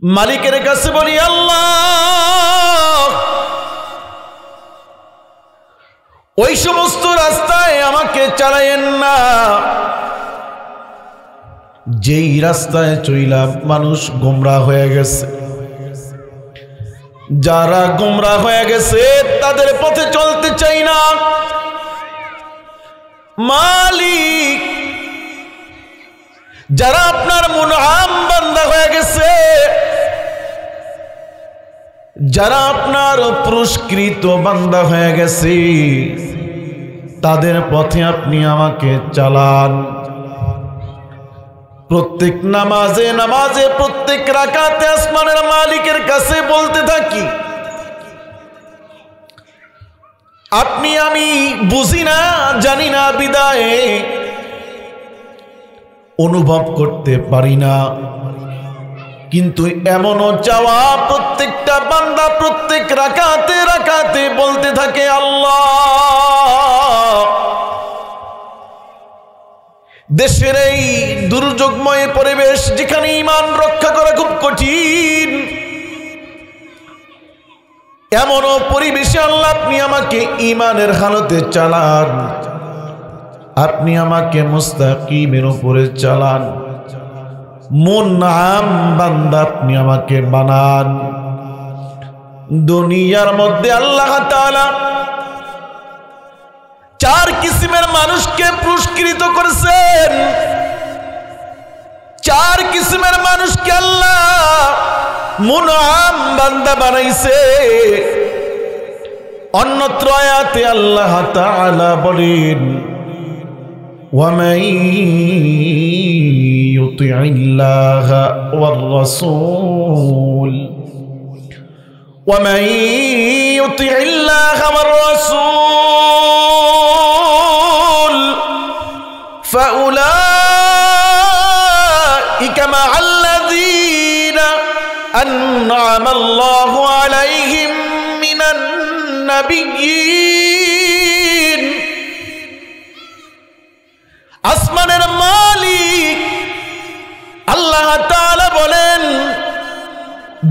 মালিকের কাছে বলি, আল্লাহ ওই সমস্ত রাস্তায় আমাকে চালায়েন না যেই রাস্তায় চইলা মানুষ গোমরাহ হয়ে গেছে। যারা গোমরাহ হয়ে গেছে তাদের পথে চলতে চাই না। মালিক, যারা আপনার মুনআম বান্দা হয়ে গেছে, যারা আপনার পুরস্কৃত বান্দা হয়ে গেছে, তাদের পথে আপনি আমাকে চালান। প্রত্যেক নামাজে নামাজে প্রত্যেক রাকাতে আসমানের মালিকের কাছে বলতে থাকি, আপনি আমি বুঝি না জানি না বিদায়ে অনুভব করতে পারি না, কিন্তু এমনও চাওয়া প্রত্যেকটা বান্দা প্রত্যেক রাকাতে রাকাতে বলতে থাকে, আল্লাহ দেশের এই দুর্যোগময় পরিবেশ যেখানে ঈমান রক্ষা করা খুব কঠিন, এমনও পরিবেশে আল্লাহ আপনি আমাকে ঈমানের হালতে চালান, আপনি আমাকে মুস্তাকিমের উপরে চালান, মুনআম বান্দা আপনি আমাকে বানান। দুনিয়ার মধ্যে আল্লাহ তাআলা চার কিসিমের মানুষকে পুরস্কৃত করেছেন। চার কিসিমের মানুষকে আল্লাহ মুনআম বান্দা বানাইছে। অন্যত্র আয়াতে আল্লাহ তাআলা বলেন, وَمَن يُطِعِ اللَّهَ وَالرَّسُولَ وَمَن يُطِعِ اللَّهَ وَالرَّسُولَ فَأُولَئِكَ مَعَ الَّذِينَ أَنْعَمَ اللَّهُ عَلَيْهِمْ مِنَ النَّبِيِّينَ। আসমানের মালিক আল্লাহ তাআলা বলেন,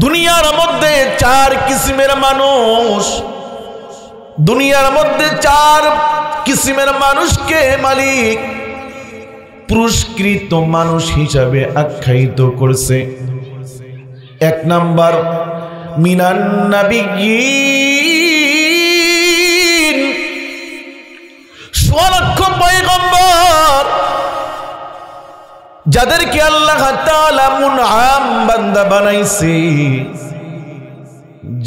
দুনিয়ার মধ্যে চার কিসিমের মানুষ, দুনিয়ার মধ্যে চার কিসিমের মানুষকে মালিক পুরস্কৃত মানুষ হিসাবে আখ্যায়িত করেছে। এক নাম্বার, মিনান নাবিয়্যিন, সোয়ালক্ষ পয়গম্বর যাদেরকে আল্লাহ তাআলা মুনআম বান্দা বানাইছে,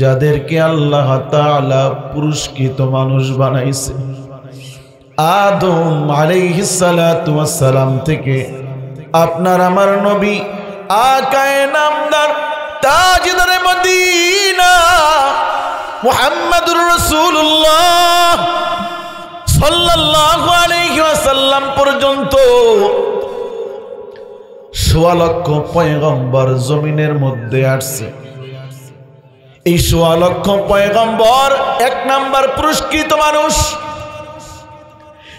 যাদেরকে আল্লাহ তাআলা পুরস্কৃত মানুষ বানাইছে। আদম আলাইহিস সালাতু ওয়াস সালাম থেকে আপনার আমার নবী আকায়ে নামদার তাজদারে মদিনা মুহাম্মাদুর রাসূলুল্লাহ সাল্লাল্লাহু আলাইহি ওয়াসাল্লাম পর্যন্ত ১৬ লক্ষ পয়গম্বর জমিনের মধ্যে আসছে। এই ১৬ লক্ষ পয়গম্বর এক নাম্বার পুরস্কৃত মানুষ।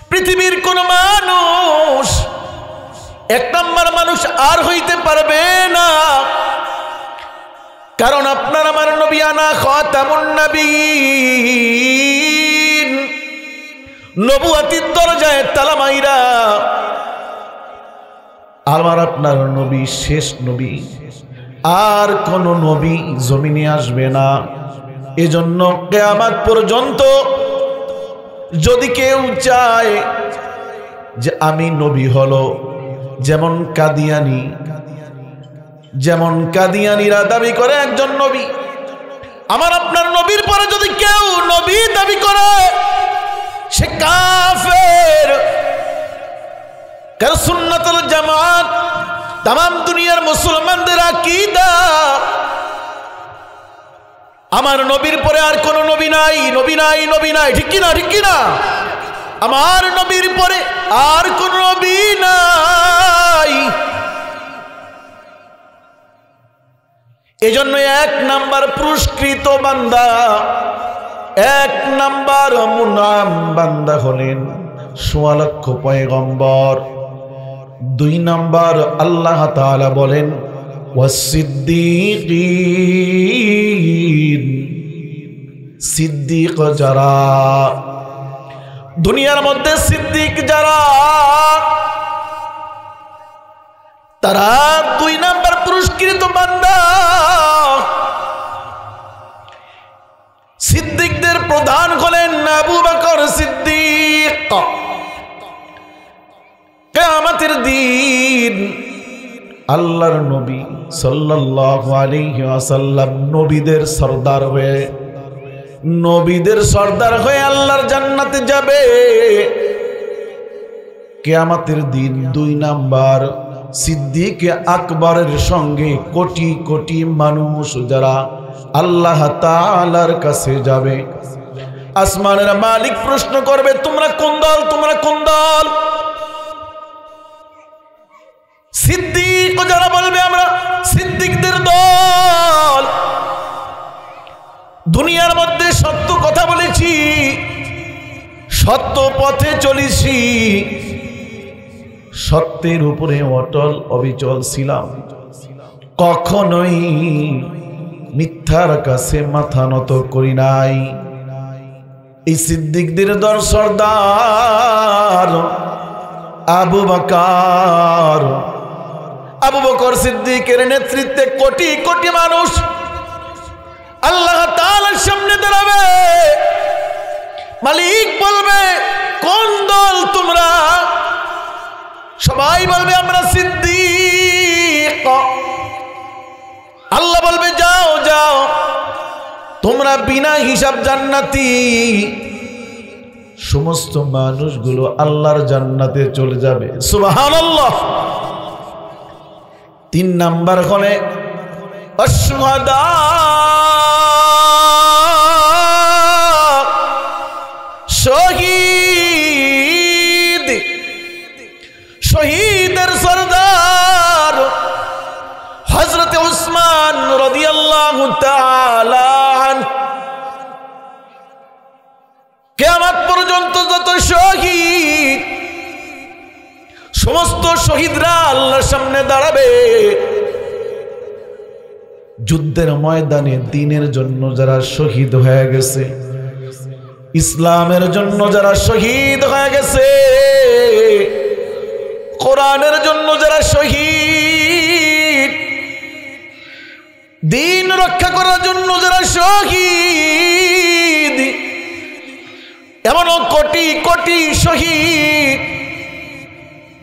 পৃথিবীর কোন মানুষ এক নাম্বার মানুষ আর হইতে পারবে না, কারণ আপনার আমার নবী আনা খাতামুন নবিয়্যিন, নবুয়তির দরজায় তালা মাইরা আমার আপনার নবী শেষ নবী, আর কোন নবী জমিনে আসবে না। এজন্য কিয়ামত পর্যন্ত যদি কেউ চায় যে আমি নবী হলো, যেমন কাদিয়ানীরা দাবি করে একজন নবী, আমার আপনার নবীর পরে যদি কেউ নবী দাবি করে সে কাফের। কারণ সুন্নাতুল জামাত তাম দুনিয়ার মুসলমানদের আকীদা, আমার নবীর পরে আর কোন নবী নাই, নবী নাই, নবী নাই। ঠিক কিনা? ঠিক কিনা? আমার নবীর পরে আর কোন নবী নাই। এজন্য এক নাম্বার পুরস্কৃত বান্দা, এক নাম্বার মুনআম বান্দা হলেন ১৬ লক্ষ পয়গম্বর। দুই নাম্বার আল্লাহ তাআলা বলেন, ওয়াসসিদ্দীকিন, সিদ্দিক যারা, দুনিয়ার মধ্যে সিদ্দিক যারা, তারা 2 নাম্বার পুরস্কৃত বান্দা। সিদ্দিকদের প্রধান হলেন আবু বকর সিদ্দিক। কিয়ামতের দিন আল্লাহর নবী সাল্লাল্লাহু আলাইহি ওয়াসাল্লাম নবীদের সরদার হয়ে আল্লাহর জান্নাতে যাবে। কিয়ামতের দিন 2 নাম্বার সিদ্দিক আকবরের সঙ্গে কোটি কোটি মানুষ যারা আল্লাহ তাআলার কাছে যাবে। আসমানের মালিক প্রশ্ন করবে, তোমরা কোন দল, তোমরা কোন দল? সিদ্দিক যারা বলবে আমরা সিদ্দিকদের দল। দুনিয়ার মধ্যে সত্য কথা বলেছি, সত্য পথে চলেছি, সত্যের উপরে অটল অবিচল ছিলাম, কখনোই মিথ্যার কাছে মাথা নত করি নাই। এই সিদ্দিকদের দল সর্দার আবু বকর সিদ্দিকের নেতৃত্বে কোটি কোটি মানুষ আল্লাহ তাআলার সামনে দাঁড়াবে। মালিক বলবে, কোন দল তোমরা? সবাই বলবে আমরা সিদ্দিক। আল্লাহ বলবে, যাও যাও, তোমরা বিনা হিসাব জান্নাতি। সমস্ত মানুষগুলো আল্লাহর জান্নাতে চলে যাবে। সুবহানাল্লাহ। 3 নাম্বার হলে আশ-শুহাদা, শহীদ, শহীদের সরদার হযরত উসমান রাদিয়াল্লাহু তাআলা আনহু। কিয়ামত পর্যন্ত যত শহীদ, সমস্ত শহীদরা আল্লাহর সামনে দাঁড়াবে। যুদ্ধের ময়দানে দ্বীনের জন্য যারা শহীদ হয়ে গেছে, ইসলামের জন্য যারা শহীদ হয়ে গেছে, কোরআনের জন্য যারা শহীদ, দ্বীন রক্ষা করার জন্য যারা শহীদ, এমন কোটি কোটি শহীদ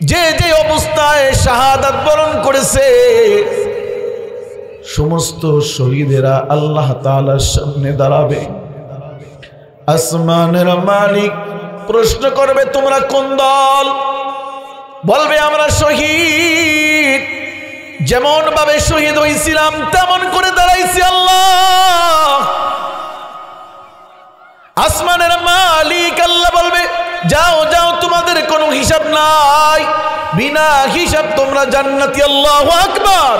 যে যে অবস্থায় শাহাদাত বরণ করেছে, সমস্ত শহীদেরা আল্লাহ তাআলার সামনে দাঁড়াবে। আসমানের মালিক প্রশ্ন করবে, তোমরা কোন দল? বলবে আমরা শহীদ, যেমন ভাবে শহীদ হয়েছিলাম তেমন করে দাঁড়াইছি আল্লাহ। আসমানের মালিক আল্লাহ বলবে, যাও যাও, তোমাদের কোনো হিসাব নাই, বিনা হিসাব তোমরা জান্নাতি। আল্লাহু আকবার।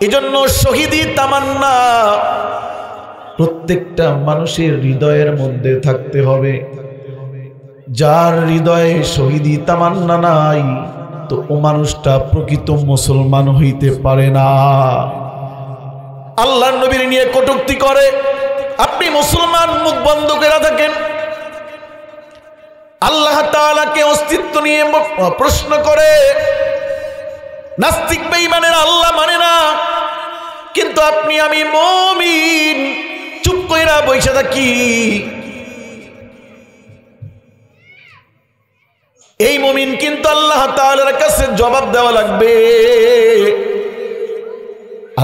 এজন্য শহীদি তামান্না প্রত্যেকটা মানুষের হৃদয়ের মধ্যে থাকতে হবে। যার হৃদয়ে শহীদি তামান্না নাই, তো ও মানুষটা প্রকৃত মুসলমান হইতে পারে না। আল্লাহর নবীর নিয়ে কটূক্তি করে, আপনি মুসলমান মুখ বন্ধ করে থাকেন। আল্লাহ তাআলাকে অস্তিত্ব নিয়ে প্রশ্ন করে। নাস্তিক বেঈমানের আল্লাহ মানে না, কিন্তু আপনি আমি মুমিন, চুপ কইরা বইসা থাকি। এই মুমিন কিন্তু আল্লাহ তাআলার কাছে জবাব দেওয়া লাগবে।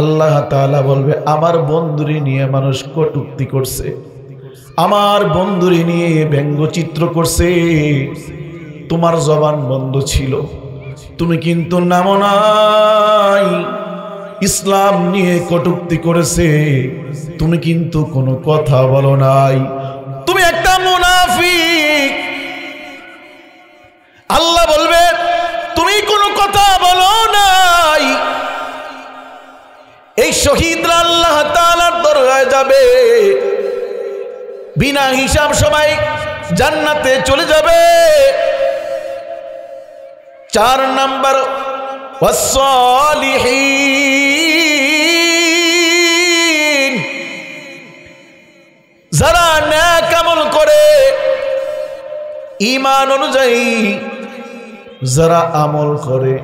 আল্লাহ তাআলা বলবে, আমার বন্ধুরে নিয়ে মানুষ কটূক্তি করছে, আমার বন্ধুরে নিয়ে ব্যঙ্গচিত্র করছে, তোমার জবান বন্ধ ছিল, তুমি কিন্তু নামো নাই। ইসলাম নিয়ে কটূক্তি করেছে, তুমি কিন্তু কোনো কথা বলো নাই, তুমি একটা মুনাফিক। আল্লাহ বলবে, তুমি কোনো কথা বলো নাই। এই শহীদরা আল্লাহ তাআলার দরবারে যাবে, বিনা হিসাব সবাই জান্নাতে চলে যাবে। 4 নাম্বার ওয়াস-সালিহিন, যারা নেক আমল করে ঈমান অনুযায়ী যারা আমল করে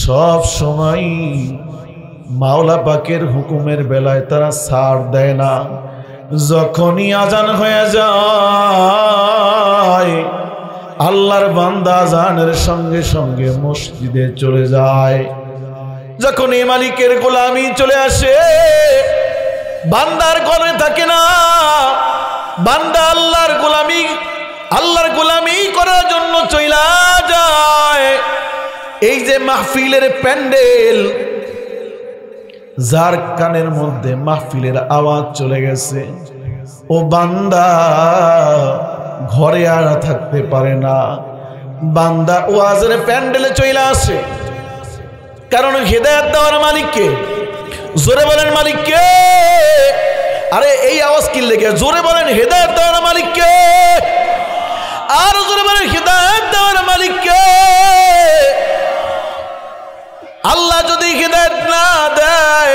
সব সময় মাওলা পাকের হুকুমের বেলায় তারা ছাড় দেয় না। যখনই আজান হয়ে যায় আল্লাহর বান্দা আজানের সঙ্গে সঙ্গে মসজিদে চলে যায়। যখন এই মালিকের গোলামি চলে আসে বান্দার গলে থাকে না, বান্দা আল্লাহর গোলামি করার জন্য চইলা যায়। এই যে মাহফিলের প্যান্ডেল, যার কানের মধ্যে মাহফিলের আওয়াজ চলে গেছে ও বান্দা ঘরে আর থাকতে পারে না, বান্দা ওয়াজের প্যান্ডেলে চইলা আসে। কারণ হেদায়েত দেওয়ার মালিককে, জোরে বলেন মালিককে। আরে এই আওয়াজ কি লেগে, জোরে বলেন হেদায়েত দেওয়ার মালিককে, আর জোরে বলেন হেদায়েত দেওয়ার মালিককে। আল্লাহ যদি হেদায়েত না দেয়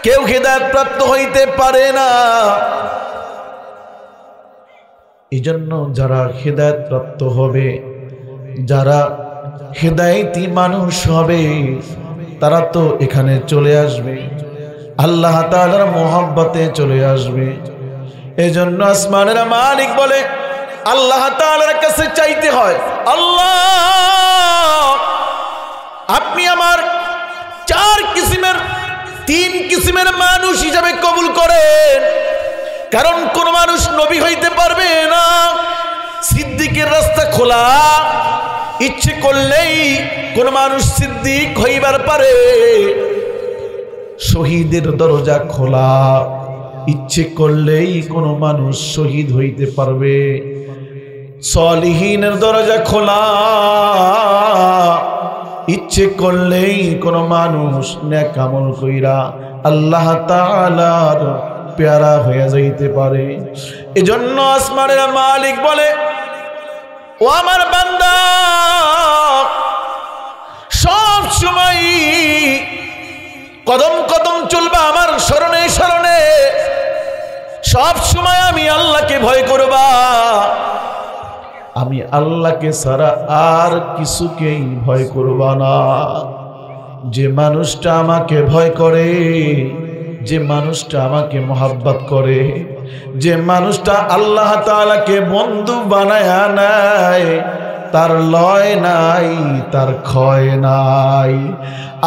কেউ হেদায়েত প্রাপ্ত হইতে পারে না। এই জন্য যারা হেদায়েত প্রাপ্ত হবে, যারা হেদায়েতি মানুষ হবে তারা তো এখানে চলে আসবে, আল্লাহ তাআলার মোহাব্বতে চলে আসবে। এজন্য আসমানের মালিক বলে আল্লাহ তাআলার কাছে চাইতে হয়, আল্লাহ আপনি আমার 3 কিসিমের মানুষ হিসাবে কবুল করেন। কারণ কোন মানুষ নবী হইতে পারবে না, সিদ্দিকের রাস্তা খোলা, ইচ্ছে করলেই কোন মানুষ সিদ্দিক হইবার পারে। শহীদের দরজা খোলা, ইচ্ছে করলেই কোন মানুষ শহীদ হইতে পারবে। সালিহিনের দরজা খোলা, ইচ্ছে করলেই কোন মানুষ নেক আমল কইরা আল্লাহ তাআলার পেয়ারা হয়ে যাইতে পারে। এজন্য আসমানের মালিক বলে ও আমার বান্দা সব সময় কদম কদম চলবা আমার শরণে শরণে, সব সময় আমি আল্লাহকে ভয় করবা, আমি আল্লাহকে ছাড়া আর কিছুকেই ভয় করবা না। যে মানুষটা আমাকে ভয় করে, যে মানুষটা আমাকে মোহাব্বত করে, যে মানুষটা আল্লাহ তাআলাকে বন্ধু বানায়া নেয় তার লয় নাই, তার ক্ষয় নাই।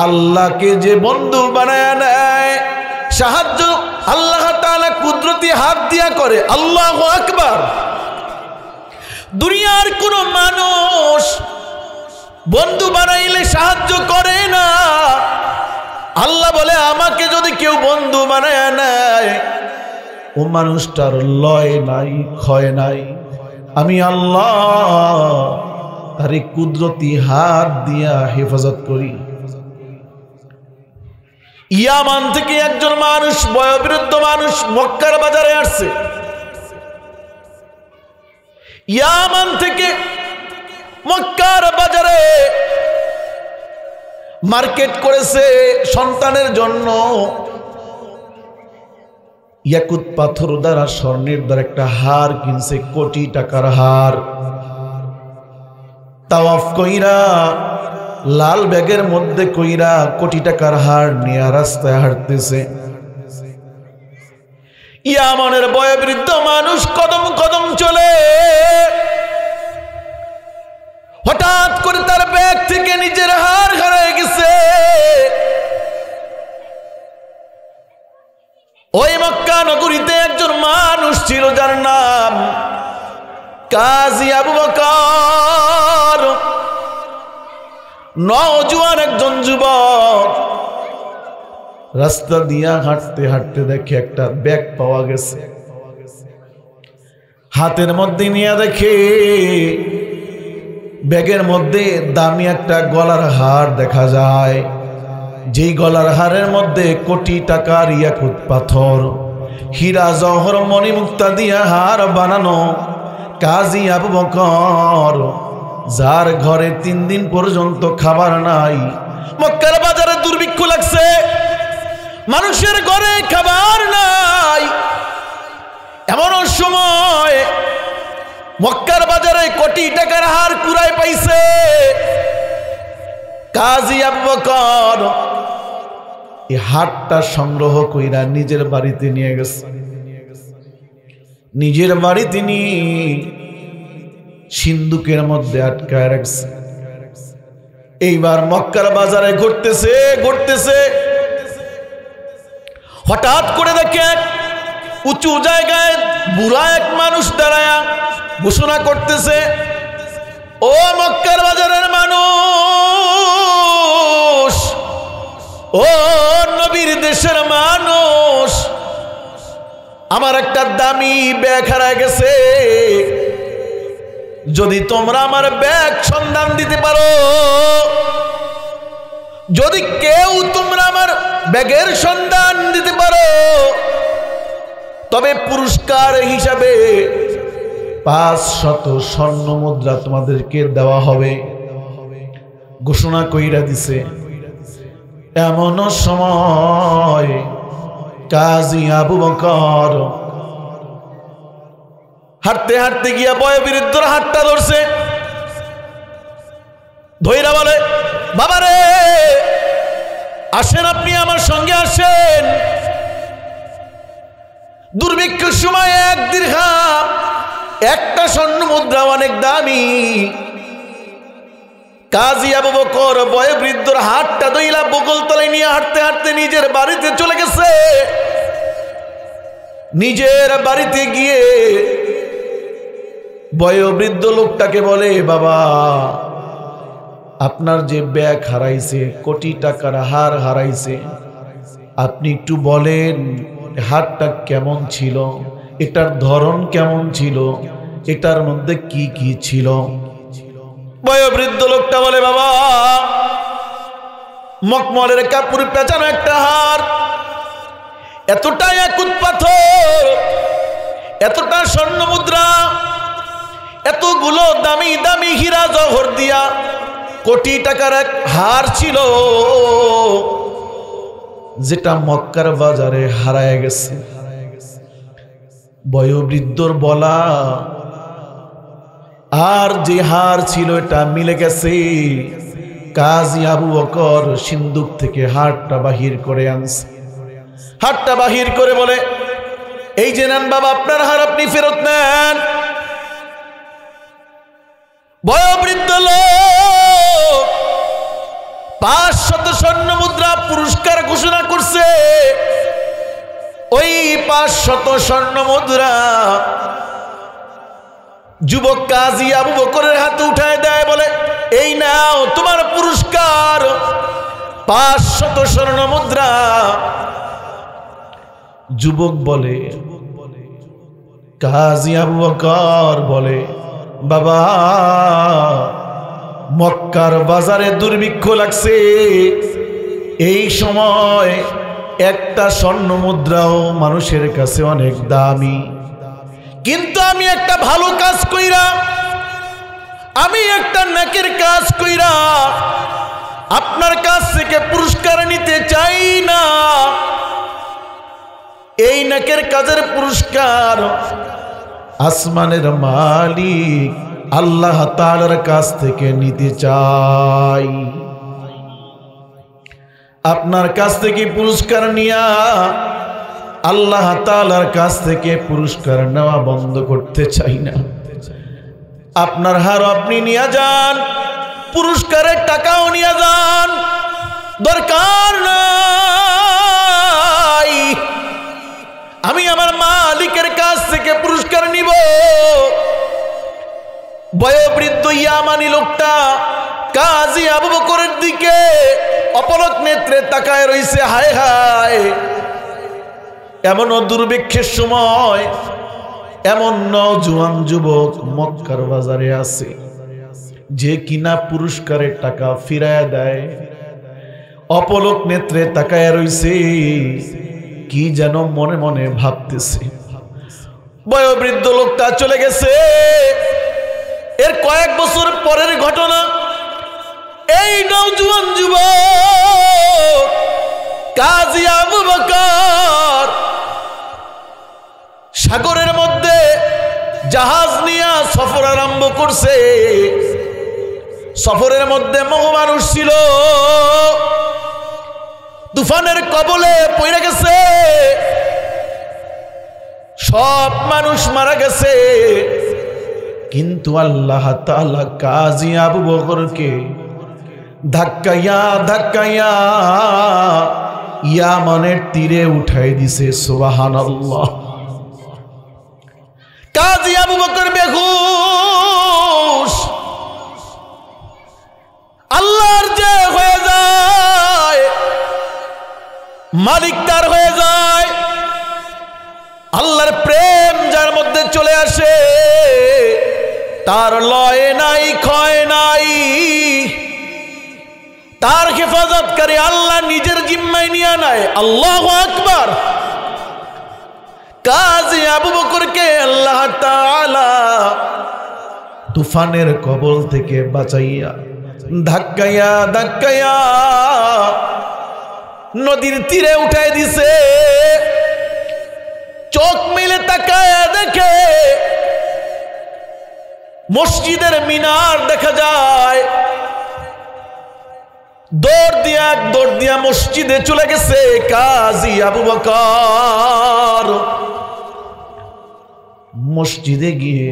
আল্লাহকে যে বন্ধু বানায়া নেয়, সাহায্য আল্লাহ তাআলা কুদরতি হাত দিয়া করে। আল্লাহু আকবার। দুনিয়ার কোন মানুষ বন্ধু বানাইলে সাহায্য করে না। আল্লাহ বলে আমাকে যদি কেউ বন্ধু বানায় নেয় ও মানুষটার লয় নাই, ক্ষয় নাই। আমি আল্লাহ তার কুদরতি হাত দিয়া হেফাজত করি। ইয়ামান থেকে একজন মানুষ, বয়োবৃদ্ধ মানুষ মক্কার বাজারে আসছে। ইয়ামান থেকে মক্কার বাজারে মার্কেট করেছে সন্তানের জন্য। ইয়াকুত পাথর দ্বারা, স্বর্ণের দ্বারা একটা হার কিনছে, কোটি টাকার হার। তাওয়াফ কইরা লাল ব্যাগের মধ্যে কইরা কোটি টাকার হার নিয়ে রাস্তায় হাঁটতেছে। ইয়ামানের বয়োবৃদ্ধ মানুষ কদম কদম চলে, হঠাৎ করে তার ব্যাগ থেকে নিজের হার হারিয়ে গেছে। ওই মক্কা নগরীতে একজন মানুষ ছিল যার নাম কাজী আবু বকর। নওজোয়ান একজন যুবক রাস্তা দিয়া হাঁটতে হাঁটতে দেখে একটা ব্যাগ পাওয়া গেছে। হাতের মধ্যে নিয়ে দেখে ব্যাগের মধ্যে দামি একটা গলার হার দেখা যায়। যেই গলার হারের মধ্যে কোটি টাকার ইয়াকুত পাথর, হীরা জহর মণিমুক্তা দিয়া হার বানানো। কাজী আবু বকর যার ঘরে 3 দিন পর্যন্ত খাবার নাই। মক্কার বাজারে দুর্ভিক্ষ লাগছে, মানুষের ঘরে খাবার নাই। এমন সময় মক্কার বাজারে কোটি টাকার হার কুড়ায় পাইছে। কাজী আবু বকর এই হারটা সংগ্রহ কইরা নিজের বাড়িতে নিয়ে গেছে। নিজের বাড়িতে নিয়ে সিন্দুকের মধ্যে আটকায় রাখছে। এইবার মক্কার বাজারে ঘুরতেছে ঘুরতেছে, হঠাৎ করে দেখে উঁচু জায়গায় বুড়া এক মানুষ দাঁড়ায়া ঘোষণা করতেছে, ও মক্কার বাজারের মানুষ, ও নবীর দেশের মানুষ, আমার একটা দামি ব্যাগ হারায় গেছে। যদি তোমরা আমার ব্যাগ সন্ধান দিতে পারো, যদি কেউ তোমরা আমার ব্যাগের সন্ধান দিতে পারো, তবে পুরস্কার হিসাবে 500 স্বর্ণ মুদ্রা তোমাদেরকে দেওয়া হবে। ঘোষণা কইরা দিছে। এমন সময় কাজী আবু বকর হাঁটতে হাঁটতে গিয়া বয়োবৃদ্ধর হাতটা ধরছে, ধইরা বলে, বাবারে আসেন, আপনি আমার সঙ্গে আসেন। দুর্ভিক্ষের সময় 1 দিরহাম, একটা স্বর্ণ মুদ্রা অনেক দামি। কাজী আবু বকর বয়োবৃদ্ধর হাতটা ধইলা বগল তলায় নিয়ে হাঁটতে হাঁটতে নিজের বাড়িতে চলে গেছে। নিজের বাড়িতে গিয়ে বয়োবৃদ্ধ লোকটাকে বলে, বাবা আপনার যে ব্যাগ হারাইছে, কোটি টাকার হার হারাইছে, আপনি একটু বলেন হারটা কেমন ছিল, এটার ধরন কেমন ছিল, এটার মধ্যে কি কি ছিল। বয়োবৃদ্ধ লোকটা বলে, বাবা মখমলের কাপড় পেঁচানো একটা হার, এতটা একুত পাথর, এতটা স্বর্ণ মুদ্রা, এতগুলো দামি দামি হীরা জহর দিয়া কোটি টাকার এক হার ছিল, যেটা মক্কার বাজারে হারায় গেছে। বয়োবৃদ্ধর বলা আর যে হার ছিল এটা মিলে গেছে। কাজী আবু বকর সিন্দুক থেকে হারটা বাহির করে আনছে। হারটা বাহির করে বলে, এই যে নেন বাবা আপনার হার, আপনি ফেরত নেন। বয়োবৃদ্ধ লোক 500 স্বর্ণ মুদ্রা পুরস্কার ঘোষণা করছে। ওই 500 স্বর্ণ মুদ্রা যুবক কাজী আবু বকরের হাতে উঠায় দেয়, বলে, এই নাও তোমার পুরস্কার, 500 স্বর্ণ মুদ্রা। যুবক বলে, কাজী আবু বকর বলে, বাবা মক্কার বাজারে দুর্ভিক্ষ লাগছে, এই সময় একটা স্বর্ণ মুদ্রাও মানুষের কাছে অনেক দামি, কিন্তু আমি একটা ভালো কাজ কইরা, আমি একটা নেকের কাজ কইরা আপনার কাছ থেকে পুরস্কার নিতে চাই না। এই নেকের কাজের পুরস্কার আসমানের মালিক আল্লাহ তাআলার কাছ থেকে নিতে চাই। আপনার কাছ থেকে পুরস্কার নিয়া আল্লাহ তাআলার কাছ থেকে পুরস্কার নেওয়া বন্ধ করতে চাই না। আপনার হার আপনি নিয়ে যান, পুরস্কারের টাকাও নিয়ে যান, দরকার নাই। আমি আমার মালিকের কাছ থেকে পুরস্কার নিব। বয়োবৃদ্ধ ইয়ামানি লোকটা কাজী আবু বকরের দিকে অপলক নেত্রে তাকায় রইছে। হায় হায়, এমন দুর্ভিক্ষের সময় এমন নওজোয়ান যুবক মক্কার বাজারে আছে যে কিনা পুরস্কারের টাকা ফিরায়া দেয়। অপলক নেত্রে তাকায় রইছে, কি যেন মনে মনে ভাবতেছে। বয়োবৃদ্ধ লোকটা চলে গেছে। এর কয়েক বছর পরের ঘটনা। এই নওজোয়ান যুবক কাজী আবু বকর সাগরের মধ্যে জাহাজ নিয়ে সফর আরম্ভ করছে। সফরের মধ্যে বহু মানুষ ছিল, তুফানের কবলে পড়ে গেছে, সব মানুষ মারা গেছে। কিন্তু আল্লাহ তাআলা কাজী আবু বকরকে ধাক্কাইয়া ধাক্কাইয়া ইয়ামানের তীরে উঠাই দিছে। সুবহানাল্লাহ। কাজী আবু বকর বেহুশ। আল্লাহর যে হয়ে যায়, মালিক তার হয়ে যায়। আল্লাহর প্রেম যার মধ্যে চলে আসে, তার লয় নাই ক্ষয় নাই, তার হেফাজতকারী আল্লাহ নিজের জিম্মায় নিয়ে নেয়। আল্লাহু আকবার। কাজী আবু বকরকে আল্লাহ তাআলা তুফানের কবল থেকে বাঁচাইয়া ধাক্কাইয়া ধাক্কাইয়া নদীর তীরে উঠাই দিছে। চোখ মেলে তাকায়া দেখে মসজিদের মিনার দেখা যায়। দৌড় দিয়া মসজিদে চলে গেছে কাজী আবু বকর। মসজিদে গিয়ে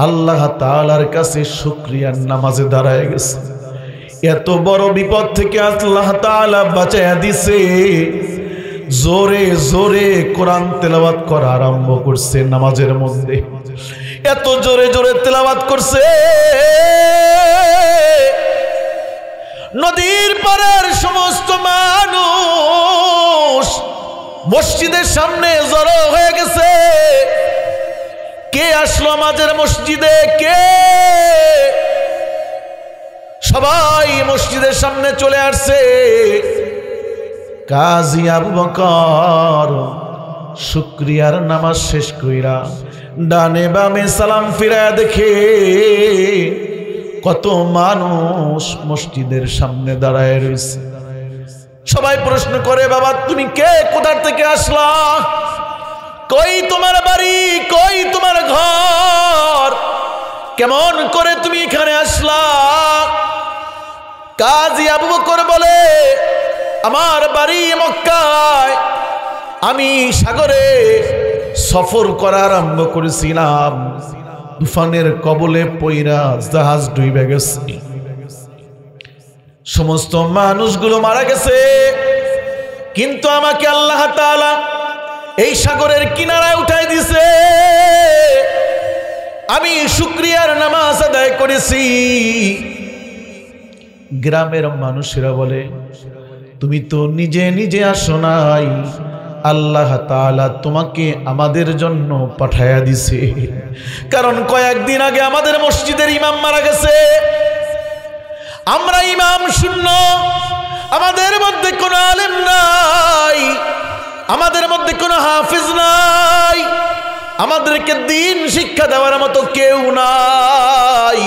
আল্লাহ তাআলার কাছে শুকরিয়ার নামাজে দাঁড়ায় গেছে। এত বড় বিপদ থেকে আল্লাহ তাআলা বাঁচায়া দিছে। জোরে জোরে কোরআন তেলাওয়াত করা আরম্ভ করছে নামাজের মধ্যে। এত জোরে জোরে তেলাওয়াত করছে, নদীর পাড়ের সমস্ত মানুষ মসজিদের সামনে জড়ো হয়ে গেছে। কে আসলো আমাদের মসজিদে? কে? সবাই মসজিদের সামনে চলে আসছে। কাজী আবু বকর শুকরিয়ার নামাজ শেষ কইরা ডানে বামে সালাম ফিরায়া দেখে কত মানুষ মসজিদের সামনে দাঁড়ায় রয়েছে। সবাই প্রশ্ন করে, বাবা তুমি কে? কোথা থেকে আসলা? কই তোমার বাড়ি? কই তোমার ঘর? কেমন করে তুমি এখানে আসলা? কাজী আবু বকর বলে, আমার বাড়ি মক্কায়, আমি সাগরে সফর করা আরম্ভ করেছিলাম, তুফানের কবলে পইরা জাহাজ ডুবে গেছে, সমস্ত মানুষগুলো মারা গেছে, কিন্তু আমাকে আল্লাহ তাআলা এই সাগরের কিনারায় উঠাই দিছে। আমি শুকরিয়ার নামাজ আদায় করেছি। গ্রামের মানুষেরা বলে, তুমি তো নিজে নিজে আসো নাই, আল্লাহ তাআলা তোমাকে আমাদের জন্য পাঠায়া দিছে। কারণ কয়েকদিন আগে আমাদের মসজিদের ইমাম মারা গেছে, আমরা ইমাম শূন্য, আমাদের মধ্যে কোনো আলেম নাই, আমাদের মধ্যে কোনো হাফিজ নাই, আমাদেরকে দ্বীন শিক্ষা দেওয়ার মতো কেউ নাই।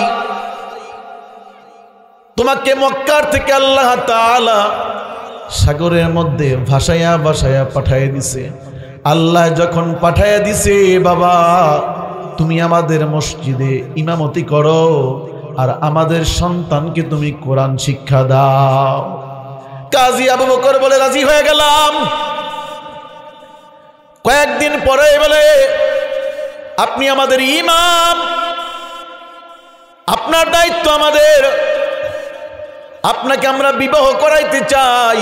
তোমাকে মক্কার থেকে আল্লাহ তাআলা সাগরের মধ্যে ভাসাইয়া ভাসাইয়া পাঠাইয়া দিছে। আল্লাহ যখন পাঠাইয়া দিছে, বাবা তুমি আমাদের মসজিদে ইমামতি করো আর আমাদের সন্তানকে তুমি কোরআন শিক্ষা দাও। কাজী আবু বকর বলে, রাজি হয়ে গেলাম। কয়েকদিন পরে বলে, আপনি আমাদের ইমাম, আপনার দায়িত্ব আমাদের, আপনাকে আমরা বিবাহ করাইতে চাই।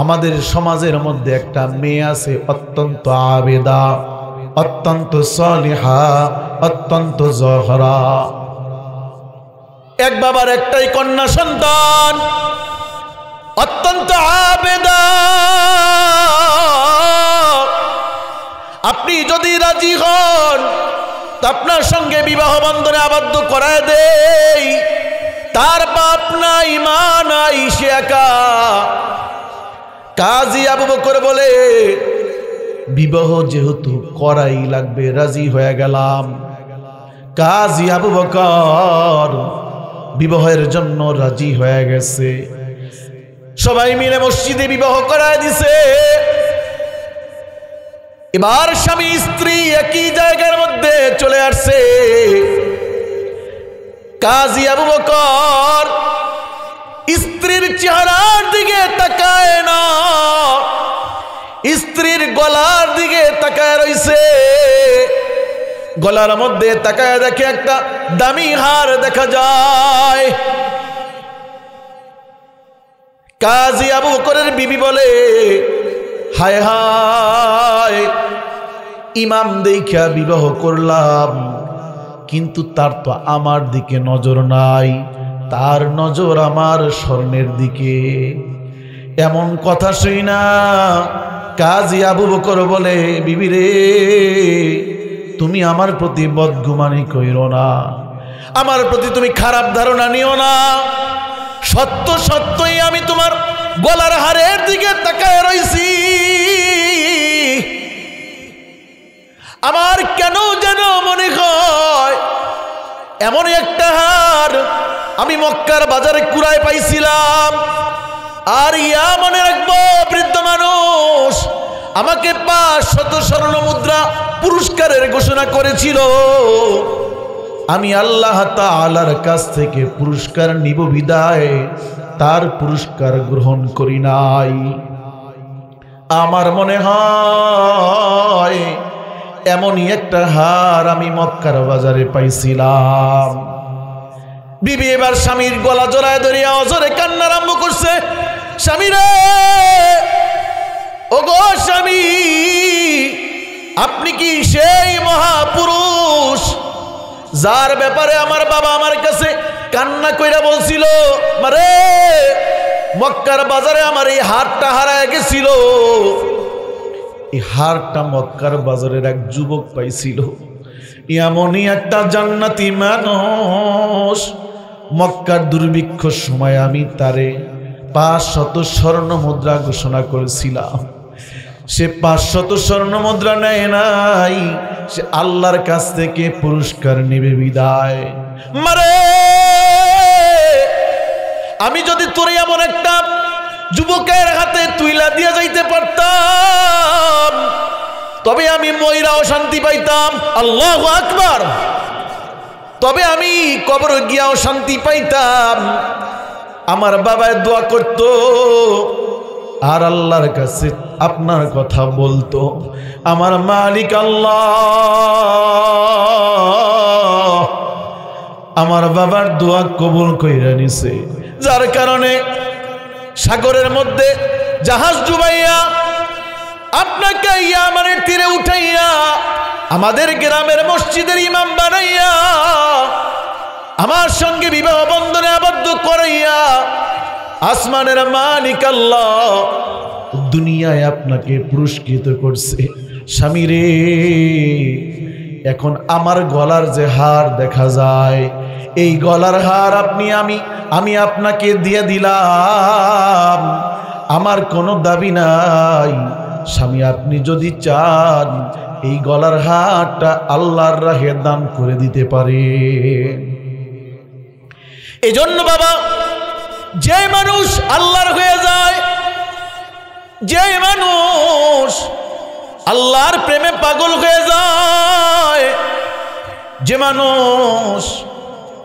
আমাদের সমাজের মধ্যে একটা মেয়ে আছে, অত্যন্ত আবেদা, অত্যন্ত সালিহা, অত্যন্ত জহরা, এক বাবার একটাই কন্যা সন্তান, অত্যন্ত আবেদা। আপনি যদি রাজি হন তো আপনার সঙ্গে বিবাহ বন্ধনে আবদ্ধ করায় দেই। তার বাপ নাই, মা নাই, সে একা। কাজী আবু বকর বলে, বিবাহ যেহেতু করাই লাগবে, রাজি হয়ে গেলাম। কাজী আবু বকর বিবাহের জন্য রাজি হয়ে গেছে। সবাই মিলে মসজিদে বিবাহ করায় দিছে। এবার স্বামী স্ত্রী একই জায়গার মধ্যে চলে আসছে। কাজী আবু বকর স্ত্রীর চেহারার দিকে তাকায় না, স্ত্রীর গলার দিকে তাকায় রইছে। গলার মধ্যে তাকায় দেখে একটা দামি হার দেখা যায়। কাজী আবু বকরের বিবি বলে, হায় হায়, ইমাম দেখা বিবাহ করলাম, কিন্তু তার তো আমার দিকে নজর নাই, তার নজর আমার স্বর্ণের দিকে। এমন কথা শুই না কাজী আবু বকর বলে, বিবি রে, তুমি আমার প্রতি বদগুমানি কইরো না, আমার প্রতি তুমি খারাপ ধারণা নিও না। সত্য সত্যই আমি তোমার গলার হারের দিকে তাকায় রইছি। আমার কেন যেন মনে হয় এমন একটা হার আমি মক্কার বাজারে কুড়ায় পাইছিলাম। আর ইয়া মনে রাখবো, বৃদ্ধ মানুষ আমাকে 500 স্বর্ণ মুদ্রা পুরস্কারের ঘোষণা করেছিল। আমি আল্লাহ তাআলার কাছ থেকে পুরস্কার নিব বিদায় তার পুরস্কার গ্রহণ করি নাই। আমার মনে হয় এমনই একটা হার আমি মক্কার বাজারে পাইছিলাম। বিবি এবার স্বামীর গলা জড়ায় ধরিয়া অজরে কান্না আরম্ভ করছে। স্বামী রে, ও গো স্বামী, আপনি কি সেই মহাপুরুষ যার ব্যাপারে আমার বাবা আমার কাছে কান্না কইরা বলছিল, মারে মক্কার বাজারে আমার এই হারটা হারায় গেছিল? এই হারটা মক্কার বাজারের এক যুবক পাইছিল। এমনই একটা জান্নাতি মানুষ, মক্কার দুর্ভিক্ষ সময় আমি তারে 500 স্বর্ণ মুদ্রা ঘোষণা করেছিলাম। সে 500 স্বর্ণ মুদ্রা নেয় নাই, সে আল্লাহর কাছ থেকে পুরস্কার নেবে বিদায়। মারে, আমি যদি তোর এমন একটা যুবকের হাতে তুইলা দিয়ে যাইতে পারতাম, তবে আমি ময়রাও শান্তি পাইতাম। আল্লাহু আকবার। তবে আমি কবর গিয়াও শান্তি পাইতাম। আমার বাবায় দোয়া করত আর আল্লাহর কাছে আপনার কথা বলতো। আমার মালিক আল্লাহ আমার বাবার দোয়া কবুল কইরা নিছে, যার কারণে সাগরের মধ্যে জাহাজ ডুবাইয়া আপনাকে ইয়ামানের তীরে উঠাইয়া আমাদের গ্রামের মসজিদের ইমাম বানাইয়া আমার সঙ্গে বিবাহ বন্ধনে আবদ্ধ করাইয়া আসমানের মালিক আল্লাহ দুনিয়ায় আপনাকে পুরস্কৃত করছে। স্বামী রে, এখন আমার গলার যে হার দেখা যায়, এই গলার হার আমি আপনাকে দিয়ে দিলাম। আমার কোনো দাবি নাই। স্বামী, আপনি যদি চান এই গলার হারটা আল্লাহর রাহে দান করে দিতে পারেন। এজন্য বাবা, যে মানুষ আল্লাহর হয়ে যায়, যে মানুষ আল্লাহর প্রেমে পাগল হয়ে যায়, যে মানুষ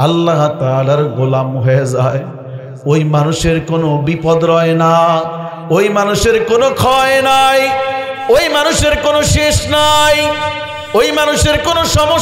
আল্লাহ তাআলার গোলাম হয়ে যায়, ওই মানুষের কোনো বিপদ রয় না, ওই মানুষের কোনো ক্ষয় নাই, ওই মানুষের কোনো শেষ নাই, ওই মানুষের কোনো সমস্যা